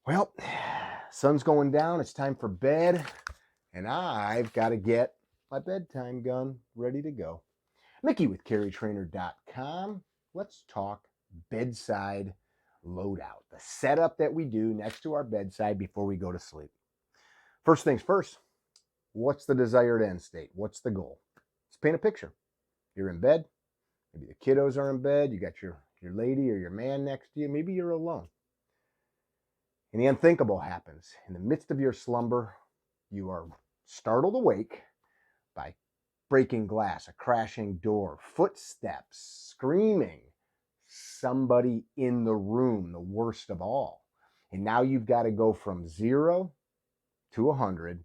Well, sun's going down. It's time for bed, and I've got to get my bedtime gun ready to go. Mickey with CarryTrainer.com. Let's talk bedside loadout, the setup that we do next to our bedside before we go to sleep. First things first, what's the desired end state? What's the goal? Let's paint a picture. You're in bed. Maybe the kiddos are in bed. You got your lady or your man next to you. Maybe you're alone. And the unthinkable happens. In the midst of your slumber, you are startled awake by breaking glass, a crashing door, footsteps, screaming, somebody in the room, the worst of all. And now you've got to go from 0 to 100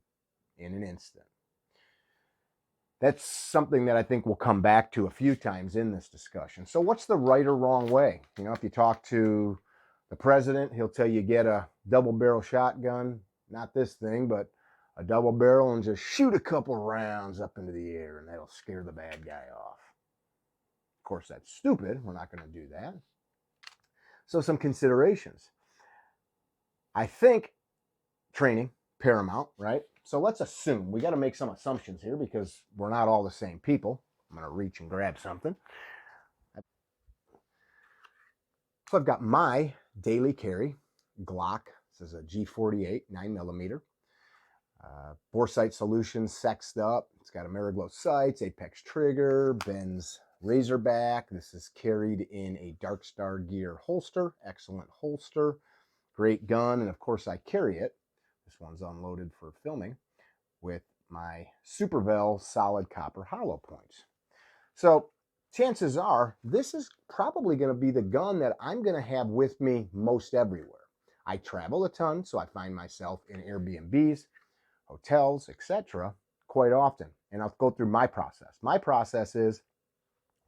in an instant. That's something that I think we'll come back to a few times in this discussion. So what's the right or wrong way? You know, if you talk to the president, he'll tell you get a double barrel shotgun, not this thing, but a double barrel, and just shoot a couple rounds up into the air, and that'll scare the bad guy off. Of course, that's stupid. We're not going to do that. So some considerations. I think training, paramount, right? So let's assume, we got to make some assumptions here because we're not all the same people. I'm going to reach and grab something. So I've got my daily carry Glock. This is a G48 9mm. Boresight Solutions sexed up. It's got Ameriglow sights, Apex trigger, Benz Razorback. This is carried in a Dark Star Gear holster. Excellent holster. Great gun. And of course I carry it. This one's unloaded for filming with my Supervel solid copper hollow points. So chances are this is probably going to be the gun that I'm going to have with me most everywhere. I travel a ton, so I find myself in Airbnbs, hotels, etc. quite often. And I'll go through my process. My process is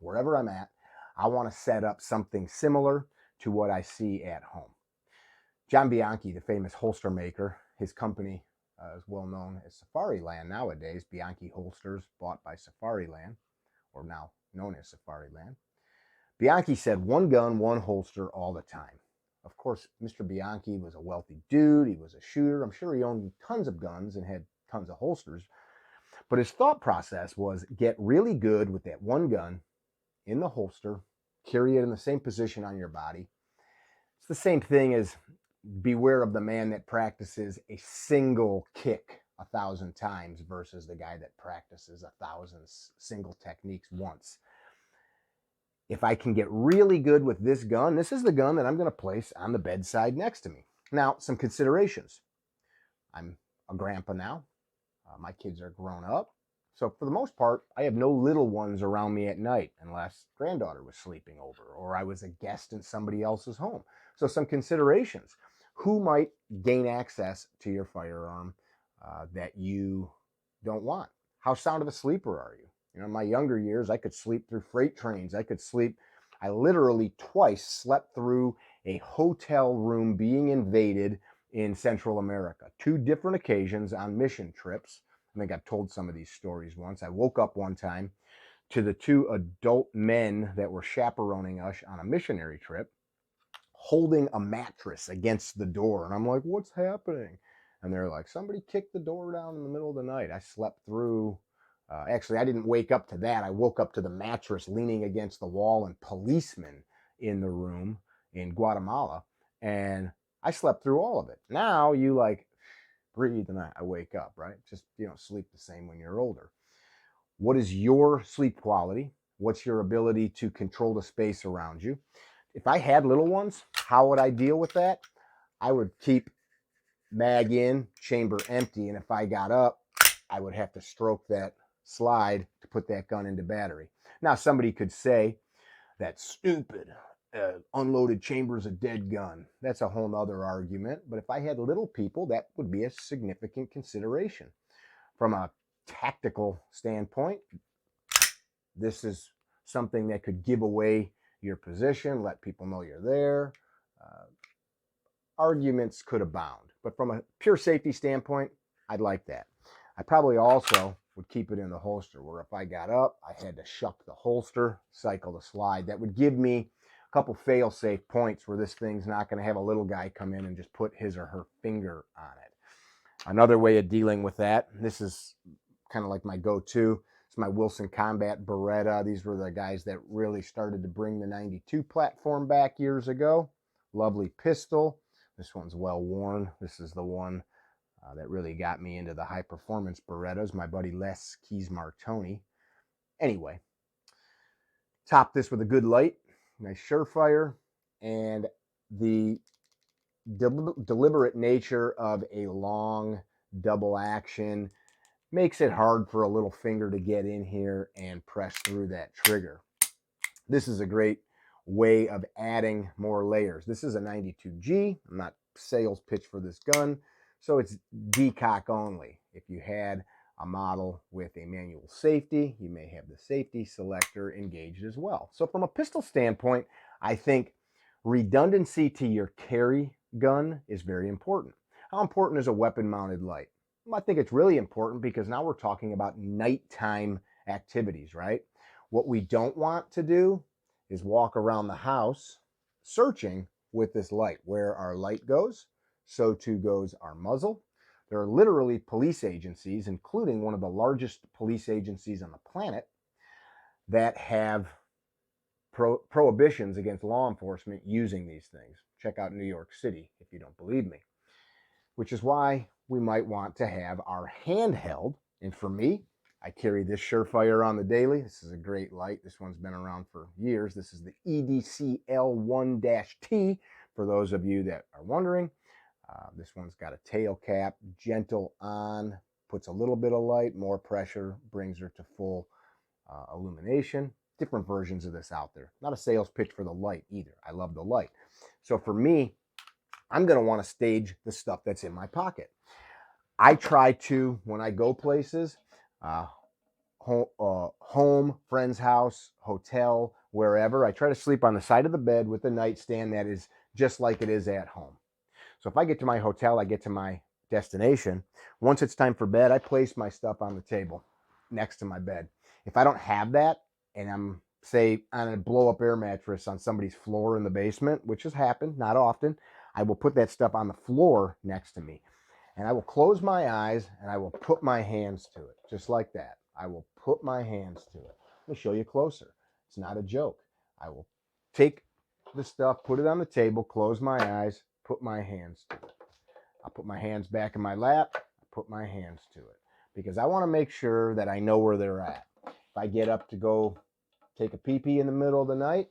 wherever I'm at, I want to set up something similar to what I see at home. John Bianchi, the famous holster maker, his company is well known as Safariland nowadays. Bianchi Holsters, bought by Safariland, or now known as Safariland. Bianchi said one gun, one holster all the time. Of course, Mr. Bianchi was a wealthy dude. He was a shooter. I'm sure he owned tons of guns and had tons of holsters. But his thought process was get really good with that one gun in the holster, carry it in the same position on your body. It's the same thing as beware of the man that practices a single kick 1,000 times versus the guy that practices 1,000 single techniques once. If I can get really good with this gun, this is the gun that I'm going to place on the bedside next to me. Now, some considerations. I'm a grandpa now. My kids are grown up. So for the most part, I have no little ones around me at night unless granddaughter was sleeping over or I was a guest in somebody else's home. So some considerations. Who might gain access to your firearm that you don't want? How sound of a sleeper are you? You know, in my younger years, I could sleep through freight trains. I literally twice slept through a hotel room being invaded in Central America. 2 different occasions on mission trips. I think I've told some of these stories once. I woke up one time to the 2 adult men that were chaperoning us on a missionary trip holding a mattress against the door. And I'm like, what's happening? And they're like, somebody kicked the door down in the middle of the night. I slept through. Actually, I didn't wake up to that. I woke up to the mattress leaning against the wall and policemen in the room in Guatemala. And I slept through all of it. Now you like breathe and I wake up, right? Just, you know, sleep the same when you're older. What is your sleep quality? What's your ability to control the space around you? If I had little ones, how would I deal with that? I would keep mag in, chamber empty, and if I got up, I would have to stroke that slide to put that gun into battery. Now, somebody could say, that's stupid. Unloaded chamber's a dead gun. That's a whole other argument. But if I had little people, that would be a significant consideration. From a tactical standpoint, this is something that could give away your position, let people know you're there. Arguments could abound. But from a pure safety standpoint, I'd like that. I probably also would keep it in the holster where if I got up, I had to shuck the holster, cycle the slide. That would give me couple fail-safe points where this thing's not going to have a little guy come in and just put his or her finger on it. Another way of dealing with that, this is kind of like my go-to, it's my Wilson Combat Beretta. These were the guys that really started to bring the 92 platform back years ago. Lovely pistol. This one's well worn. This is the one that really got me into the high-performance Berettas, my buddy Les Keys Martoni. Anyway, top this with a good light, nice Surefire, and the deliberate nature of a long double action makes it hard for a little finger to get in here and press through that trigger. This is a great way of adding more layers. This is a 92G. I'm not sales pitch for this gun, so it's decock only. If you had a model with a manual safety, you may have the safety selector engaged as well. So from a pistol standpoint, I think redundancy to your carry gun is very important. How important is a weapon-mounted light? Well, I think it's really important because now we're talking about nighttime activities, right? What we don't want to do is walk around the house searching with this light. Where our light goes, so too goes our muzzle. There are literally police agencies, including one of the largest police agencies on the planet, that have prohibitions against law enforcement using these things. Check out New York City if you don't believe me. Which is why we might want to have our handheld. And for me, I carry this Surefire on the daily. This is a great light. This one's been around for years. This is the EDC-L1-T, for those of you that are wondering. This one's got a tail cap, gentle on, puts a little bit of light, more pressure, brings her to full illumination. Different versions of this out there. Not a sales pitch for the light either. I love the light. So for me, I'm going to want to stage the stuff that's in my pocket. I try to, when I go places, home, friend's house, hotel, wherever, I try to sleep on the side of the bed with a nightstand that is just like it is at home. So if I get to my hotel, I get to my destination. Once it's time for bed, I place my stuff on the table next to my bed. If I don't have that, and I'm, say, on a blow-up air mattress on somebody's floor in the basement, which has happened, not often, I will put that stuff on the floor next to me. And I will close my eyes, and I will put my hands to it, just like that. I will put my hands to it. Let me show you closer. It's not a joke. I will take the stuff, put it on the table, close my eyes, put my hands to it. I'll put my hands back in my lap, put my hands to it. Because I want to make sure that I know where they're at. If I get up to go take a pee-pee in the middle of the night,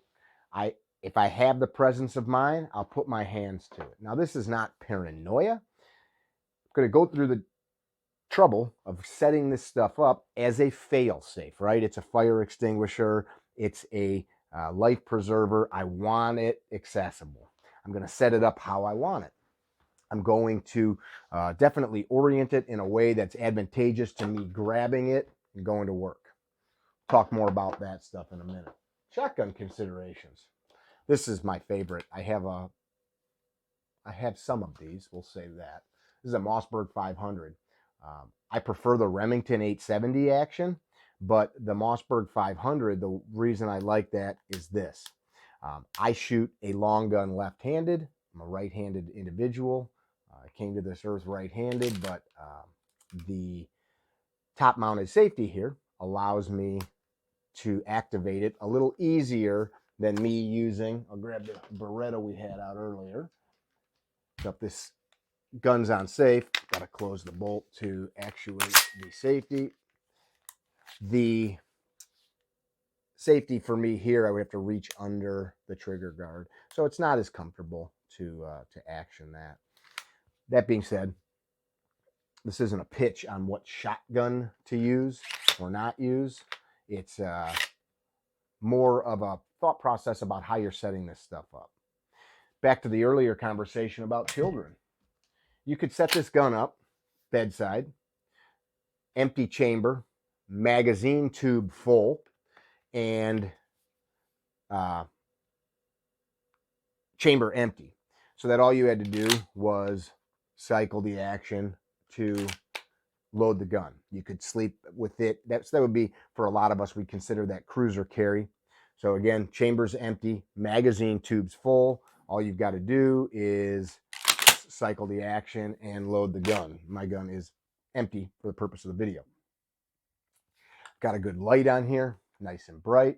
if I have the presence of mind, I'll put my hands to it. Now, this is not paranoia. I'm going to go through the trouble of setting this stuff up as a fail-safe, right? It's a fire extinguisher. It's a life preserver. I want it accessible. I'm going to set it up how I want it. I'm going to definitely orient it in a way that's advantageous to me grabbing it and going to work. Talk more about that stuff in a minute. Shotgun considerations. This is my favorite. I have some of these, we'll say that. This is a Mossberg 500. I prefer the Remington 870 action, but the Mossberg 500, the reason I like that is this. I shoot a long gun left-handed. I'm a right-handed individual. I came to this earth right-handed, but the top-mounted safety here allows me to activate it a little easier than me using, I'll grab the Beretta we had out earlier. Up this gun's on safe, got to close the bolt to actuate the safety. The safety for me here, I would have to reach under the trigger guard, so it's not as comfortable to action that. That being said, this isn't a pitch on what shotgun to use or not use. It's more of a thought process about how you're setting this stuff up. Back to the earlier conversation about children. You could set this gun up, bedside, empty chamber, magazine tube full, and chamber empty. So that all you had to do was cycle the action to load the gun. You could sleep with it. That would be, for a lot of us, we consider that cruiser carry. So again, chamber's empty, magazine tube's full. All you've got to do is cycle the action and load the gun. My gun is empty for the purpose of the video. Got a good light on here, nice and bright.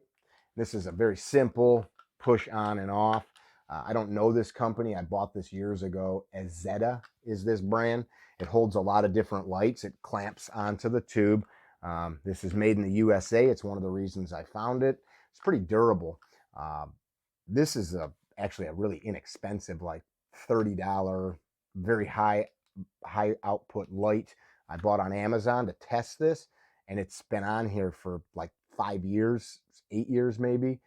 This is a very simple push on and off. I don't know this company. I bought this years ago. Azetta is this brand. It holds a lot of different lights. It clamps onto the tube. This is made in the USA. It's one of the reasons I found it. It's pretty durable. This is actually a really inexpensive, like $30, very high output light. I bought on Amazon to test this, and it's been on here for like 5 years, 8 years maybe.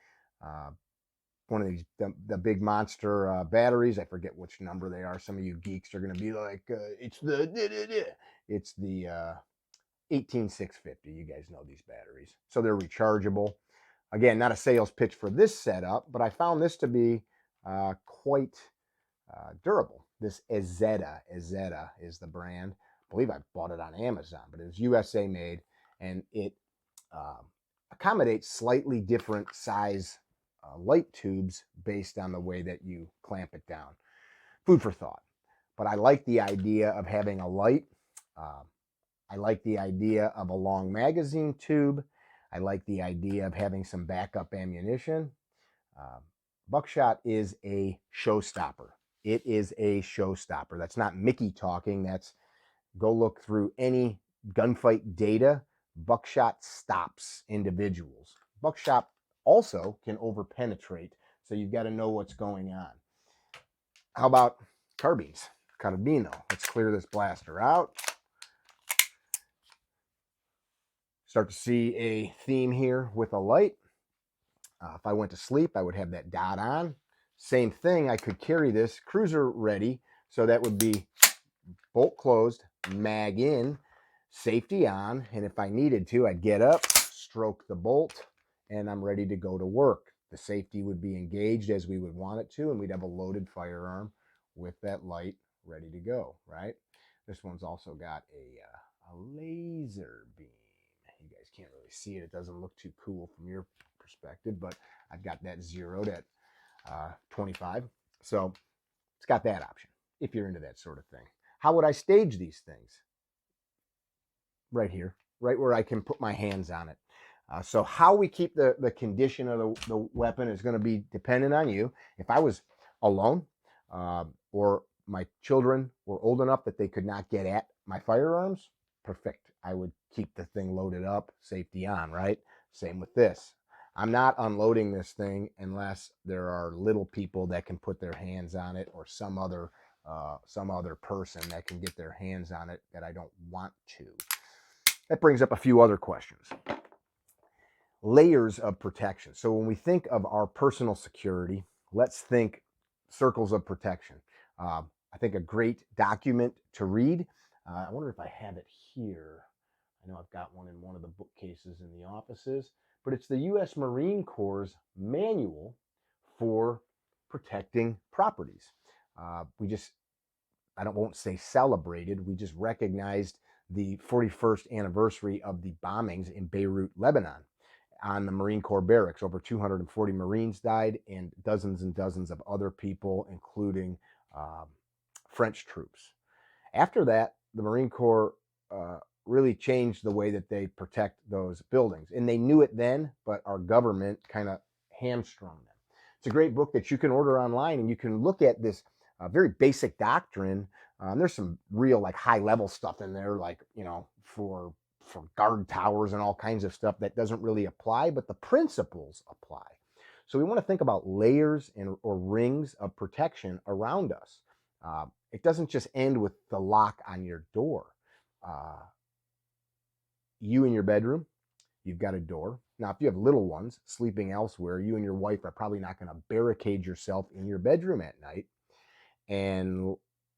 One of these, the big monster batteries. I forget which number they are. Some of you geeks are going to be like, it's the 18650. You guys know these batteries. So they're rechargeable. Again, not a sales pitch for this setup, but I found this to be quite durable. This Azetta is the brand. I believe I bought it on Amazon, but it was USA made, and it accommodates slightly different size light tubes based on the way that you clamp it down. Food for thought. But I like the idea of having a light. I like the idea of a long magazine tube. I like the idea of having some backup ammunition. Buckshot is a showstopper. It is a showstopper. That's not Mickey talking. That's go look through any gunfight data. Buckshot stops individuals. Buckshot also can overpenetrate, so you've got to know what's going on. How about carbines? Carbino. Let's clear this blaster out. Start to see a theme here with a light. If I went to sleep, I would have that dot on. Same thing, I could carry this cruiser ready, so that would be bolt closed, mag in, safety on, and if I needed to, I'd get up, stroke the bolt, and I'm ready to go to work. The safety would be engaged as we would want it to, and we'd have a loaded firearm with that light ready to go, right? This one's also got a laser beam. You guys can't really see it. It doesn't look too cool from your perspective, but I've got that zeroed at 25. So it's got that option if you're into that sort of thing. How would I stage these things? Right here, right where I can put my hands on it. So how we keep the condition of the weapon is going to be dependent on you. If I was alone or my children were old enough that they could not get at my firearms, perfect. I would keep the thing loaded up, safety on, right? Same with this. I'm not unloading this thing unless there are little people that can put their hands on it, or some other person that can get their hands on it that I don't want to. That brings up a few other questions. Layers of protection. So when we think of our personal security, let's think circles of protection. I think a great document to read. I wonder if I have it here. I know I've got one in one of the bookcases in the offices, but it's the U.S. Marine Corps' manual for protecting properties. I won't say celebrated, we just recognized the 41st anniversary of the bombings in Beirut, Lebanon, on the Marine Corps barracks. Over 240 Marines died, and dozens of other people, including French troops. After that, the Marine Corps really changed the way that they protect those buildings. And they knew it then, but our government kind of hamstrung them. It's a great book that you can order online, and you can look at this very basic doctrine. There's some real like high level stuff in there, like, you know, for guard towers and all kinds of stuff that doesn't really apply, but the principles apply. So we want to think about layers or rings of protection around us. It doesn't just end with the lock on your door. You in your bedroom, you've got a door. Now, if you have little ones sleeping elsewhere, you and your wife are probably not going to barricade yourself in your bedroom at night and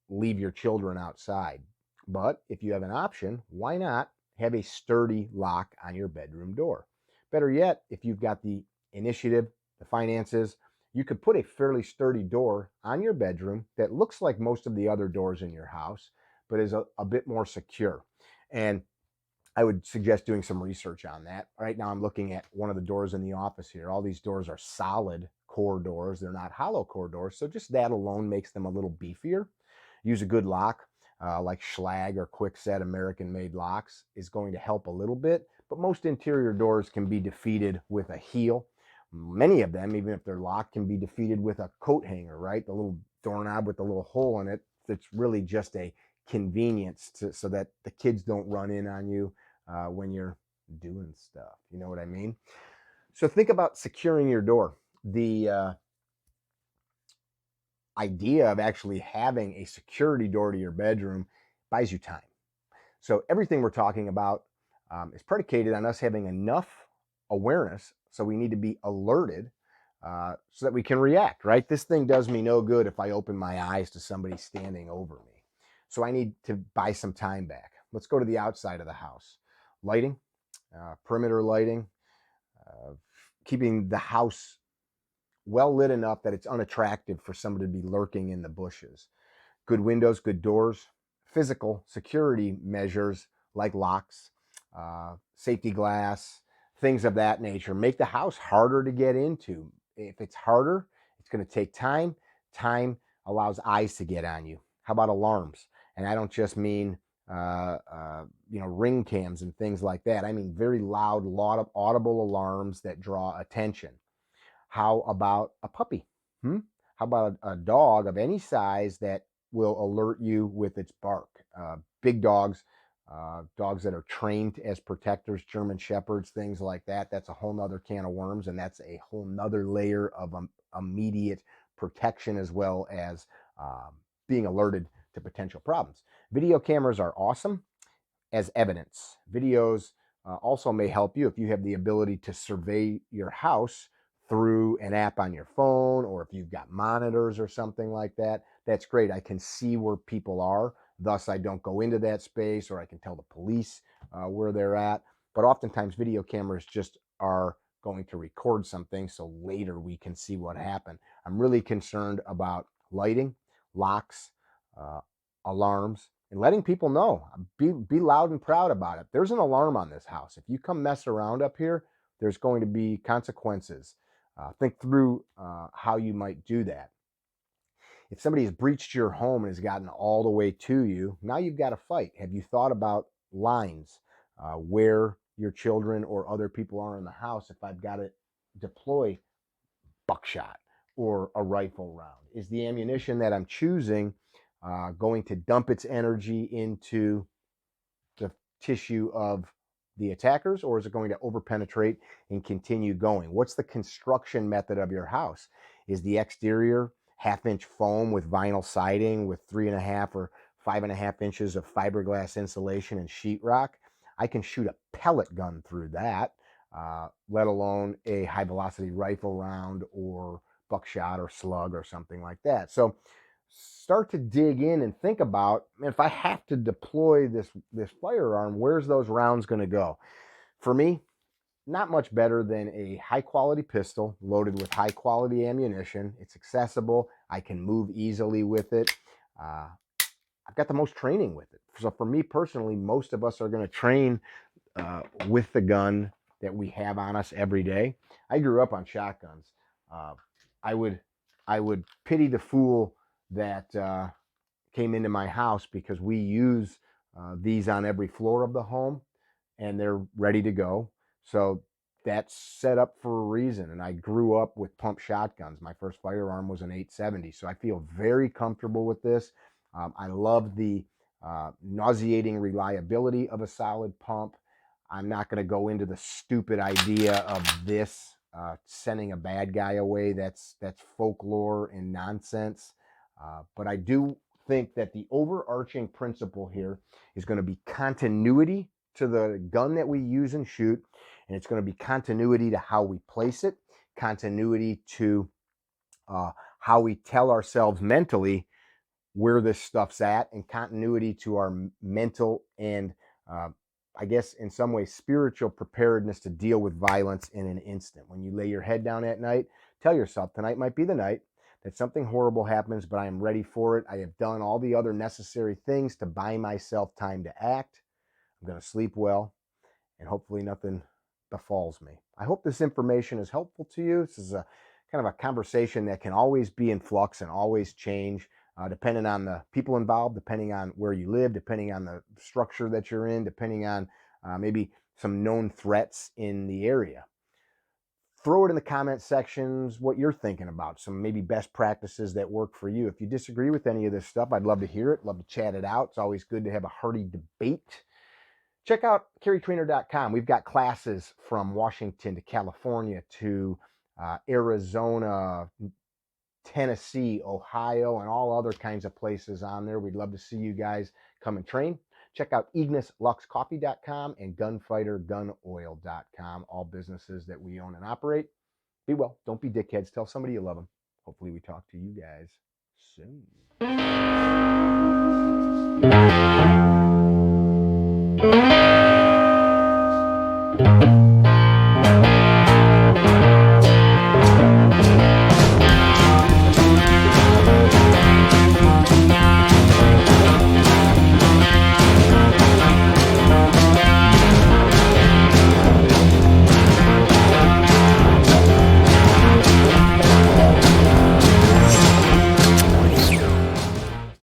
leave your children outside. But if you have an option, why not have a sturdy lock on your bedroom door? Better yet, if you've got the initiative, the finances, you could put a fairly sturdy door on your bedroom that looks like most of the other doors in your house, but is a bit more secure. And I would suggest doing some research on that. Right now I'm looking at one of the doors in the office here. All these doors are solid core doors. They're not hollow core doors. So just that alone makes them a little beefier. Use a good lock, like Schlag or Kwikset American-made locks is going to help a little bit, but most interior doors can be defeated with a heel. Many of them, even if they're locked, can be defeated with a coat hanger, right? The little doorknob with the little hole in it. It's really just a convenience so that the kids don't run in on you when you're doing stuff. You know what I mean? So think about securing your door. The idea of actually having a security door to your bedroom buys you time. So everything we're talking about is predicated on us having enough awareness. So we need to be alerted so that we can react, right? This thing does me no good if I open my eyes to somebody standing over me. So I need to buy some time back. Let's go to the outside of the house. Lighting, perimeter lighting, keeping the house well lit enough that it's unattractive for somebody to be lurking in the bushes. Good windows, good doors, physical security measures like locks, safety glass, things of that nature. Make the house harder to get into. If it's harder, it's going to take time. Time allows eyes to get on you. How about alarms? And I don't just mean ring cams and things like that. I mean very loud, audible alarms that draw attention. How about a puppy? How about a dog of any size that will alert you with its bark? Big dogs, dogs that are trained as protectors, German Shepherds, things like that. That's a whole nother can of worms, and that's a whole nother layer of immediate protection as well as being alerted to potential problems. Video cameras are awesome as evidence. Videos also may help you if you have the ability to survey your house through an app on your phone, or if you've got monitors or something like that. That's great. I can see where people are. Thus, I don't go into that space, or I can tell the police where they're at. But oftentimes, video cameras just are going to record something so later we can see what happened. I'm really concerned about lighting, locks, alarms, and letting people know. Be loud and proud about it. There's an alarm on this house. If you come mess around up here, there's going to be consequences. Think through how you might do that. If somebody has breached your home and has gotten all the way to you, now you've got to fight. Have you thought about lines where your children or other people are in the house if I've got to deploy buckshot or a rifle round? Is the ammunition that I'm choosing going to dump its energy into the tissue of the attackers, or is it going to overpenetrate and continue going? What's the construction method of your house? Is the exterior half-inch foam with vinyl siding with 3.5 or 5.5 inches of fiberglass insulation and sheetrock? I can shoot a pellet gun through that, let alone a high-velocity rifle round or buckshot or slug or something like that. So start to dig in and think about, if I have to deploy this firearm, where's those rounds going to go? For me, not much better than a high quality pistol loaded with high quality ammunition. It's accessible. I can move easily with it. I've got the most training with it. So for me personally, most of us are going to train with the gun that we have on us every day. I grew up on shotguns. I would pity the fool that came into my house, because we use these on every floor of the home and they're ready to go. So that's set up for a reason. And I grew up with pump shotguns. My first firearm was an 870. So I feel very comfortable with this. I love the nauseating reliability of a solid pump. I'm not going to go into the stupid idea of this sending a bad guy away. That's folklore and nonsense. But I do think that the overarching principle here is going to be continuity to the gun that we use and shoot, and it's going to be continuity to how we place it, continuity to how we tell ourselves mentally where this stuff's at, and continuity to our mental and I guess in some ways spiritual preparedness to deal with violence in an instant. When you lay your head down at night, tell yourself tonight might be the night that something horrible happens, but I am ready for it. I have done all the other necessary things to buy myself time to act. I'm going to sleep well. and hopefully nothing befalls me. I hope this information is helpful to you. This is a kind of a conversation that can always be in flux and always change, depending on the people involved, depending on where you live, depending on the structure that you're in, depending on maybe some known threats in the area. Throw it in the comment sections what you're thinking about, some maybe best practices that work for you. If you disagree with any of this stuff, I'd love to hear it, love to chat it out. It's always good to have a hearty debate. Check out CarryTrainer.com. We've got classes from Washington to California to Arizona, Tennessee, Ohio, and all other kinds of places on there. We'd love to see you guys come and train. Check out IgnisLuxCoffee.com and GunfighterGunOil.com, all businesses that we own and operate. Be well. Don't be dickheads. Tell somebody you love them. Hopefully we talk to you guys soon.